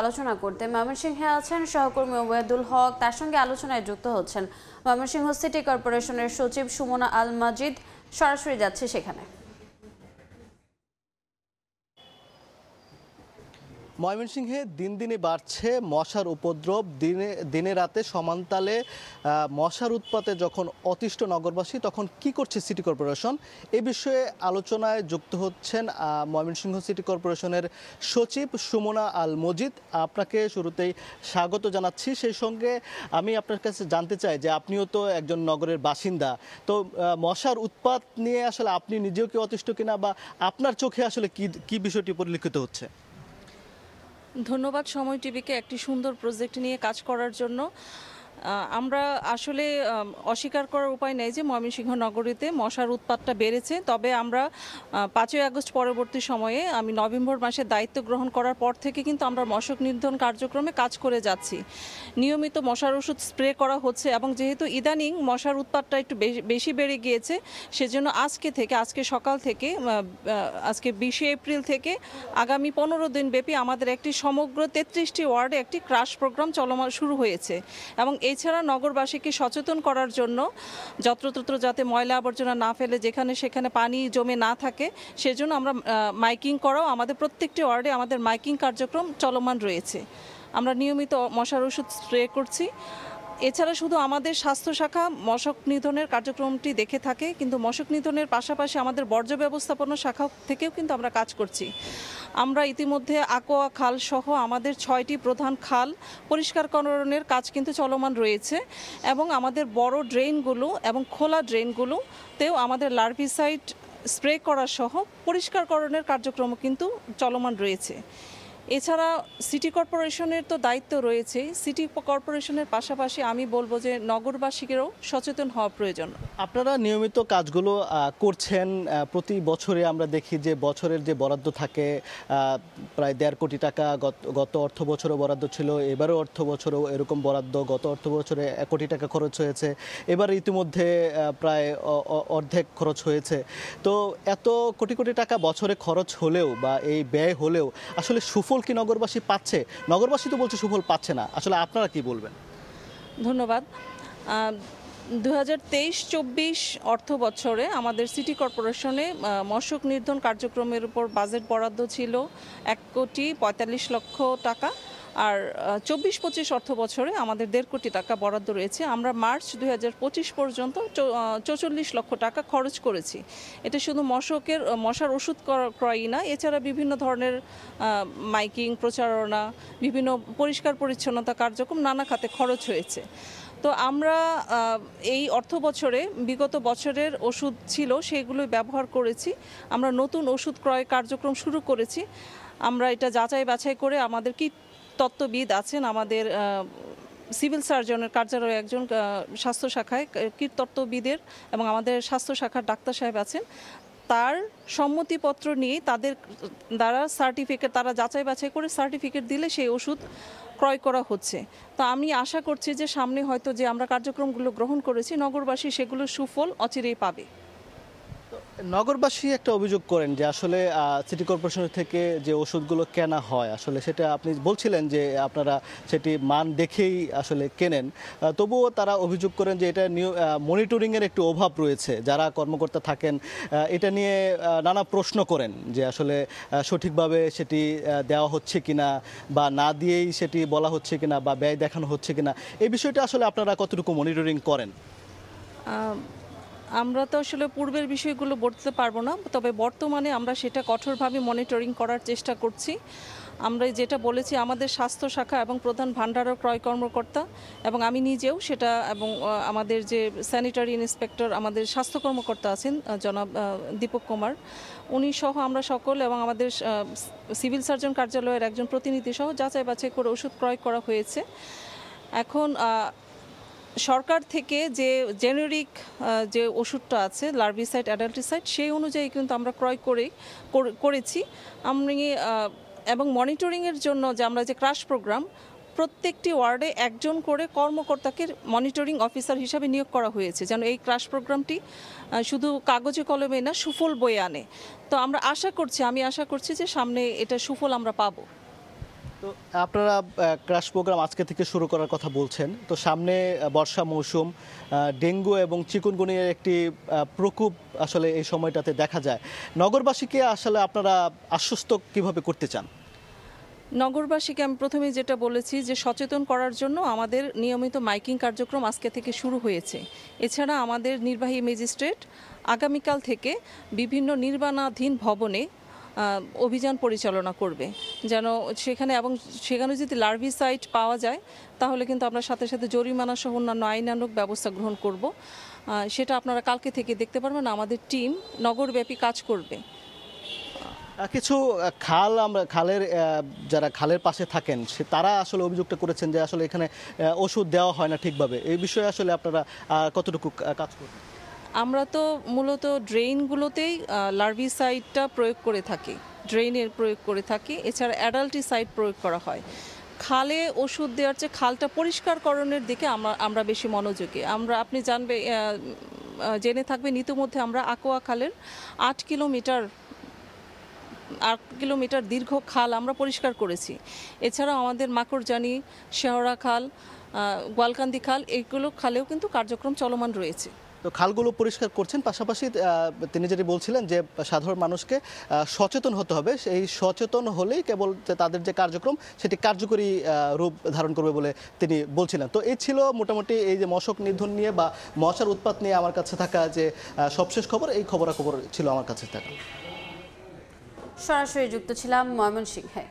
আলোচনা করতে ময়মনসিংহে আছেন সহকর্মী ওবায়দুল হক, তার সঙ্গে আলোচনায় যুক্ত হচ্ছেন ময়মনসিংহ সিটি কর্পোরেশনের সচিব সুমনা আল মাজিদ। সরাসরি যাচ্ছে সেখানে। ময়মনসিংহে দিন দিনে বাড়ছে মশার উপদ্রব। দিনে রাতে সমানতালে মশার উৎপাতে যখন অতিষ্ঠ নগরবাসী, তখন কি করছে সিটি কর্পোরেশন? এ বিষয়ে আলোচনায় যুক্ত হচ্ছেন ময়মনসিংহ সিটি কর্পোরেশনের সচিব সুমনা আল মজিদ। আপনাকে শুরুতেই স্বাগত জানাচ্ছি। সেই সঙ্গে আমি আপনার কাছে জানতে চাই যে আপনিও তো একজন নগরের বাসিন্দা, তো মশার উৎপাত নিয়ে আসলে আপনি নিজেও কি অতিষ্ঠ কিনা, বা আপনার চোখে আসলে কি বিষয়টি পরিলক্ষিত হচ্ছে? ধন্যবাদ সময় টিভিকে একটি সুন্দর প্রজেক্ট নিয়ে কাজ করার জন্য। আমরা আসলে অস্বীকার করার উপায় নেই যে ময়মনসিংহ নগরীতে মশার উৎপাতটা বেড়েছে। তবে আমরা 5ই আগস্ট পরবর্তী সময়ে আমি নভেম্বর মাসে দায়িত্ব গ্রহণ করার পর থেকে কিন্তু আমরা মশক নিধন কার্যক্রমে কাজ করে যাচ্ছি। নিয়মিত মশার ওষুধ স্প্রে করা হচ্ছে, এবং যেহেতু ইদানিং মশার উৎপাতটা একটু বেশি বেড়ে গিয়েছে, সেজন্য আজকে সকাল থেকে আজকে 20 এপ্রিল থেকে আগামী 15 দিন ব্যাপী আমাদের একটি সমগ্র 33টি ওয়ার্ডে একটি ক্রাশ প্রোগ্রাম চলমান শুরু হয়েছে। এবং এছাড়া নগরবাসীকে সচেতন করার জন্য যত্রতত্র যাতে ময়লা আবর্জনা না ফেলে, যেখানে সেখানে পানি জমে না থাকে, সেজন্য আমরা মাইকিং করাও আমাদের প্রত্যেকটি ওয়ার্ডে আমাদের মাইকিং কার্যক্রম চলমান রয়েছে। আমরা নিয়মিত মশার ওষুধ স্প্রে করছি। এছাড়া শুধু আমাদের স্বাস্থ্য শাখা মশক নিধনের কার্যক্রমটি দেখে থাকে, কিন্তু মশক নিধনের পাশাপাশি আমাদের বর্জ্য ব্যবস্থাপনা শাখা থেকেও কিন্তু আমরা কাজ করছি। আমরা ইতিমধ্যে আকোয়া খাল সহ আমাদের 6টি প্রধান খাল পরিষ্কারকরণের কাজ কিন্তু চলমান রয়েছে, এবং আমাদের বড় ড্রেনগুলো এবং খোলা ড্রেনগুলোতেও আমাদের লার্ভিসাইড স্প্রে করা সহ পরিষ্কারকরণের কার্যক্রম কিন্তু চলমান রয়েছে। এছাড়া সিটি কর্পোরেশনের তো দায়িত্ব রয়েছে। সিটি কর্পোরেশনের পাশাপাশি আমি বলবো যে নগরবাসীকেও সচেতন হওয়া প্রয়োজন। আপনারা নিয়মিত কাজগুলো করছেন। প্রতি বছরে আমরা দেখি যে বছরের যে বরাদ্দ থাকে প্রায় 1.5 কোটি টাকা, গত অর্থ বছরও বরাদ্দ ছিল, এবারও অর্থ বছরও এরকম বরাদ্দ। গত অর্থ বছরে 1 কোটি টাকা খরচ হয়েছে, এবার ইতিমধ্যে প্রায় অর্ধেক খরচ হয়েছে। তো এত কোটি কোটি টাকা বছরে খরচ হলেও বা এই ব্যয় হলেও আসলে সুফল কি নগরবাসী পাচ্ছে? নগরবাসী তো বলছে সুফল পাচ্ছে না, আসলে আপনারা কি বলবেন? ধন্যবাদ। 2023-24 অর্থ বছরে আমাদের সিটি কর্পোরেশনে মশক নিধন কার্যক্রমের উপর বাজেট বরাদ্দ ছিল 1,45,00,000 টাকা, আর 24-25 অর্থ বছরে আমাদের 1.5 কোটি টাকা বরাদ্দ রয়েছে। আমরা মার্চ 2025 পর্যন্ত 44 লক্ষ টাকা খরচ করেছি। এটা শুধু মশার ওষুধ ক্রয়ই না, এছাড়া বিভিন্ন ধরনের মাইকিং, প্রচারণা, বিভিন্ন পরিষ্কার পরিচ্ছন্নতা কার্যক্রম নানা খাতে খরচ হয়েছে। তো আমরা এই অর্থ বছরে বিগত বছরের ওষুধ ছিল সেগুলোই ব্যবহার করেছি। আমরা নতুন ওষুধ ক্রয় কার্যক্রম শুরু করেছি। আমরা এটা যাচাই বাছাই করে আমাদের কি তত্ত্ববিদ আছেন, আমাদের সিভিল সার্জনের কার্যালয়ে একজন স্বাস্থ্য শাখায় কীটতত্ত্ববিদের এবং আমাদের স্বাস্থ্য শাখার ডাক্তার সাহেব আছেন, তার সম্মতিপত্র নিয়ে তাদের দ্বারা তারা যাচাই বাছাই করে সার্টিফিকেট দিলে সেই ওষুধ ক্রয় করা হচ্ছে। তো আমি আশা করছি যে সামনে হয়তো যে আমরা কার্যক্রমগুলো গ্রহণ করেছি, নগরবাসী সেগুলোর সুফল অচিরেই পাবে। নগরবাসী একটা অভিযোগ করেন যে আসলে সিটি কর্পোরেশনের থেকে যে ওষুধগুলো কেনা হয়, আসলে সেটা আপনি বলছিলেন যে আপনারা সেটি মান দেখেই আসলে কেনেন, তবুও তারা অভিযোগ করেন যে এটা মনিটরিংয়ের একটু অভাব রয়েছে। যারা কর্মকর্তা থাকেন এটা নিয়ে নানা প্রশ্ন করেন যে আসলে সঠিকভাবে সেটি দেওয়া হচ্ছে কিনা, বা না দিয়েই সেটি বলা হচ্ছে কিনা, বা ব্যয় দেখানো হচ্ছে কিনা। এই বিষয়টা আসলে আপনারা কতটুকু মনিটরিং করেন? আমরা তো আসলে পূর্বের বিষয়গুলো বলতে পারবো না, তবে বর্তমানে আমরা সেটা কঠোরভাবে মনিটরিং করার চেষ্টা করছি। আমরা যেটা বলেছি, আমাদের স্বাস্থ্য শাখা এবং প্রধান ভাণ্ডার ও ক্রয় কর্মকর্তা এবং আমি নিজেও সেটা, এবং আমাদের যে স্যানিটারি ইন্সপেক্টর, আমাদের স্বাস্থ্য কর্মকর্তা আছেন জনাব দীপক কুমার, উনি সহ আমরা সকল, এবং আমাদের সিভিল সার্জন কার্যালয়ের একজন প্রতিনিধি সহ যাচাই বাছাই করে ওষুধ ক্রয় করা হয়েছে। এখন সরকার থেকে যে জেনেরিক যে ওষুধটা আছে লার্ভিসাইড, অ্যাডাল্টিসাইড, সেই অনুযায়ী কিন্তু আমরা ক্রয় করেছি। আমি এবং মনিটরিংয়ের জন্য যে আমরা যে ক্রাশ প্রোগ্রাম, প্রত্যেকটি ওয়ার্ডে একজন করে কর্মকর্তাকে মনিটরিং অফিসার হিসাবে নিয়োগ করা হয়েছে, যেন এই ক্রাশ প্রোগ্রামটি শুধু কাগজে কলমে না, সুফল বয়ে আনে। তো আমি আশা করছি যে সামনে এটা সুফল আমরা পাবো। তো আপনারা ক্রাশ প্রোগ্রাম আজকে থেকে শুরু করার কথা বলছেন, তো সামনে বর্ষা মৌসুম, ডেঙ্গু এবং চিকুনগুনিয়ার একটি প্রকোপ আসলে এই সময়টাতে দেখা যায়। নগরবাসীকে আসলে আপনারা আশ্বস্ত কিভাবে করতে চান? নগরবাসীকে আমি প্রথমে যেটা বলেছি যে সচেতন করার জন্য আমাদের নিয়মিত মাইকিং কার্যক্রম আজকে থেকে শুরু হয়েছে। এছাড়া আমাদের নির্বাহী ম্যাজিস্ট্রেট আগামীকাল থেকে বিভিন্ন নির্মাণাধীন ভবনে অভিযান পরিচালনা করবে, যেন সেখানে যদি লার্ভিসাইড পাওয়া যায় তাহলে কিন্তু আমরা সাথে সাথে জরিমানা সহ অন্যান্য আইনানুগ ব্যবস্থা গ্রহণ করব। সেটা আপনারা কালকে থেকে দেখতে পারবেন। আমাদের টিম নগরব্যাপী কাজ করবে। কিছু যারা খালের পাশে থাকেন তারা আসলে অভিযোগটা করেছেন যে আসলে এখানে ওষুধ দেওয়া হয় না ঠিকভাবে। এই বিষয়ে আসলে আপনারা কতটুকু কাজ করবেন? আমরা তো মূলত ড্রেইনগুলোতেই লার্ভিসাইডটা প্রয়োগ করে থাকি। এছাড়া অ্যাডাল্টিসাইড প্রয়োগ করা হয়। খালে ওষুধ দেওয়ার চেয়ে খালটা পরিষ্কারকরণের দিকে আমরা বেশি মনোযোগী। আপনি জেনে থাকবেন ইতিমধ্যে আমরা আকোয়া খালের 8 কিলোমিটার দীর্ঘ খাল আমরা পরিষ্কার করেছি। এছাড়াও আমাদের মাকড়জানি, শেওড়া খাল, গোয়ালকান্দি খাল, এইগুলো খালেও কিন্তু কার্যক্রম চলমান রয়েছে। তো খালগুলো পরিষ্কার করছেন, পাশাপাশি তিনি যেটি বলছিলেন যে সাধারণ মানুষকে সচেতন হতে হবে। এই সচেতন হলেই কেবল তাদের যে কার্যক্রম সেটি কার্যকরী রূপ ধারণ করবে বলে তিনি বলছিলেন। তো এই ছিল মোটামুটি এই যে মশক নিধন নিয়ে বা মশার উৎপাত নিয়ে আমার কাছে থাকা যে সবশেষ খবর, এই খবরাখবর ছিল আমার কাছে থাকা। সরাসরি যুক্ত ছিলাম ময়মনসিংহে।